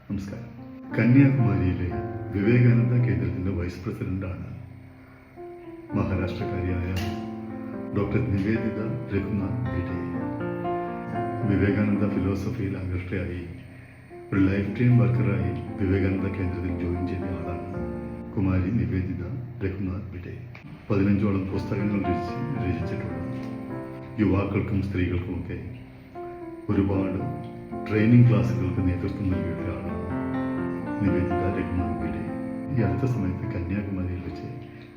നമസ്കാരം. കന്യാകുമാരിയിലെ വിവേകാനന്ദ കേന്ദ്രത്തിൻ്റെ വൈസ് പ്രസിഡന്റാണ് മഹാരാഷ്ട്രക്കാരിയായ ഡോക്ടർ നിവേദിത രഘുനാഥ് ഭിഡെ. വിവേകാനന്ദ ഫിലോസഫിയിൽ ആകൃഷ്ടയായി ഒരു ലൈഫ് ടൈം വർക്കറായി വിവേകാനന്ദ കേന്ദ്രത്തിൽ ജോയിൻ ചെയ്ത ആളാണ് കുമാരി നിവേദിത രഘുനാഥ് ഭിഡെ. 15ഓളം പുസ്തകങ്ങൾ രചിച്ചിട്ടുള്ള യുവാക്കൾക്കും സ്ത്രീകൾക്കുമൊക്കെ ഒരുപാട് ട്രെയിനിങ് ക്ലാസ്സുകൾക്ക് നേതൃത്വം നൽകിയിട്ടാണ് നിവേദിത രഘുനാഥ് ഭിഡെ. ഈ അടുത്ത സമയത്ത് കന്യാകുമാരിയിൽ വെച്ച്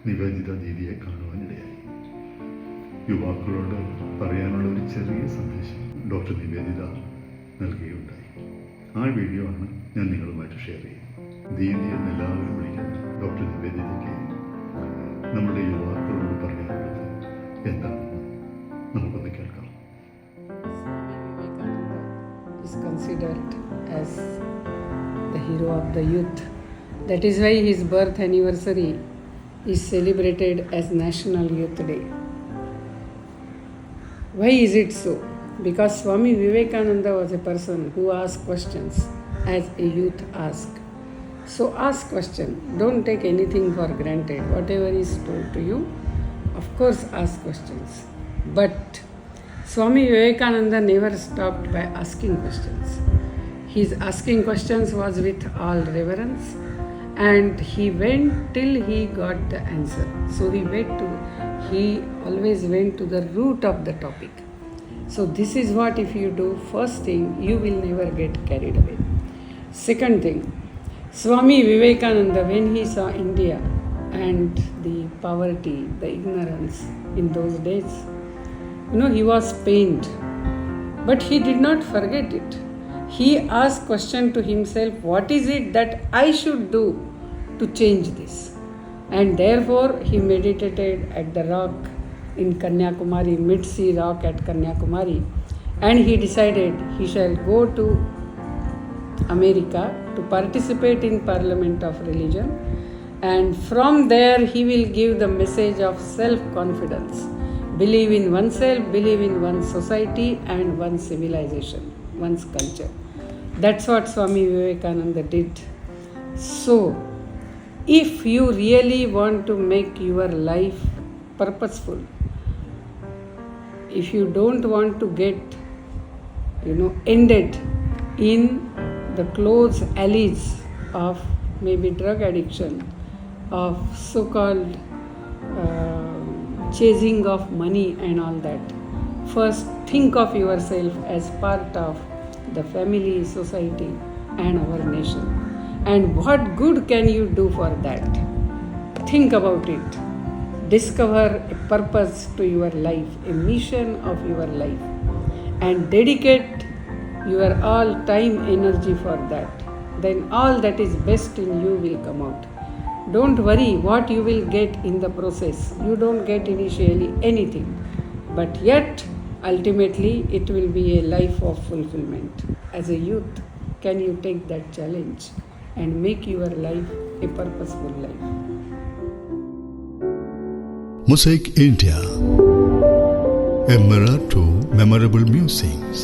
നിവേദിത ദീദിയെ കാണുവാനിടയായി. യുവാക്കളോട് പറയാനുള്ള ഒരു ചെറിയ സന്ദേശം ഡോക്ടർ നിവേദിത നൽകുകയുണ്ടായി. ആ വീഡിയോ ആണ് ഞാൻ നിങ്ങളുമായിട്ട് ഷെയർ ചെയ്യുന്നത്. ദീദി എന്ന് എല്ലാവരും വിളിക്കുന്ന ഡോക്ടർ നിവേദിതയ്ക്ക് നമ്മുടെ യുവാക്കളോട് പറയാനുള്ളത് എന്താണെന്ന് നമുക്കൊന്ന് കേൾക്കാം. Is considered as the hero of the youth. That is why his birth anniversary is celebrated as National Youth Day. Why is it so? Because Swami Vivekananda was a person who asked questions as a youth asked. So ask question. Don't take anything for granted. Whatever is told to you, of course ask questions. But Swami Vivekananda never stopped by asking questions. His asking questions was with all reverence, and he went till he got the answer. So he always went to the root of the topic. So this is what if you do, first thing, you will never get carried away. Second thing, Swami Vivekananda, when he saw India and the poverty, the ignorance in those days, he was pained, but he did not forget it. He asked question to himself, what is it that I should do to change this? And therefore he meditated at the rock in Kanyakumari, mid-sea rock at Kanyakumari, and he decided he shall go to America to participate in Parliament of Religion, and from there he will give the message of self-confidence. Believe in oneself, believe in one's society and one's civilization, one's culture. That's what Swami Vivekananda did. So, if you really want to make your life purposeful, if you don't want to get, ended in the close alleys of maybe drug addiction, of so-called chasing of money and all that, first think of yourself as part of the family, society and our nation, and what good can you do for that? Think about it. Discover a purpose to your life, a mission of your life, and dedicate your all time, energy for that. Then all that is best in you will come out. Don't worry what you will get in the process. You don't get initially anything, but yet ultimately it will be a life of fulfillment. As a youth, can you take that challenge and make your life a purposeful life? Mosaic India, a mirror to memorable musings.